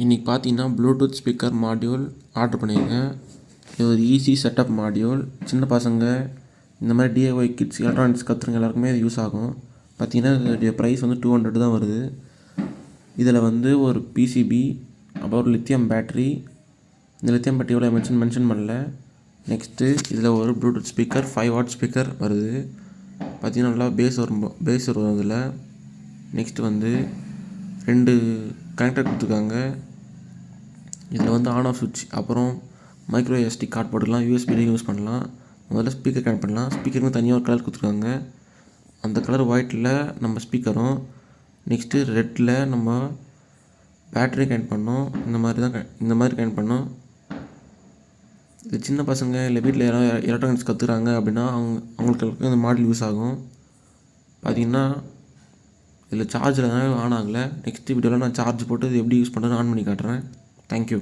இன்றைக்கி பார்த்தீங்கன்னா Bluetooth speaker module order பண்ணியிருக்கேன். இது ஒரு ஈஸி செட்டப் மாடியூல். சின்ன பசங்க இந்த மாதிரி டிஐஒய் கிட்ஸ் எலக்ட்ரானிக்ஸ் கற்றுறவங்க எல்லாருக்குமே இது யூஸ் ஆகும். பார்த்தீங்கன்னா இதோடைய ப்ரைஸ் வந்து 200 தான் வருது. இதில் வந்து ஒரு பிசிபி, அப்புறம் ஒரு லித்தியம் பேட்ரி. இந்த லித்தியம் பேட்டரி எவ்வளோ மென்ஷன் பண்ணல. நெக்ஸ்ட்டு இதில் ஒரு ப்ளூடூத் ஸ்பீக்கர் 5 வாட் ஸ்பீக்கர் வருது. பார்த்தீங்கன்னா நல்லா பேஸ் வரும் அதில். நெக்ஸ்ட்டு வந்து 2 கனெக்டர் கொடுத்துருக்காங்க. இதில் வந்து ஆன் ஆஃப் சுவிட்ச், அப்புறம் மைக்ரோ எஸ்டி கார்டு போட்டுக்கலாம், யூஎஸ்பிலையும் யூஸ் பண்ணலாம். முதல்ல ஸ்பீக்கர் கனெக்ட் பண்ணலாம். ஸ்பீக்கருக்கு தனியாக ஒரு கலர் கொடுத்துருக்காங்க. அந்த கலர் ஒயிட்டில் நம்ம ஸ்பீக்கரும், நெக்ஸ்ட்டு ரெட்டில் நம்ம பேட்டரி கனெக்ட் பண்ணோம். இந்த மாதிரி கனெக்ட் பண்ணோம். இது சின்ன பசங்க இல்லை வீட்டில் யாராவது எலக்ட்ரானிக்ஸ் கற்றுக்குறாங்க அப்படின்னா அவங்களுக்கு இந்த மாடல் யூஸ் ஆகும். பார்த்திங்கன்னா இதில் சார்ஜில் ஆன் ஆகலை. நெக்ஸ்ட் வீடியோவில் நான் சார்ஜ் போட்டு இது எப்படி யூஸ் பண்ணுறேன்னு ஆன் பண்ணி காட்டுறேன். தேங்க்யூ.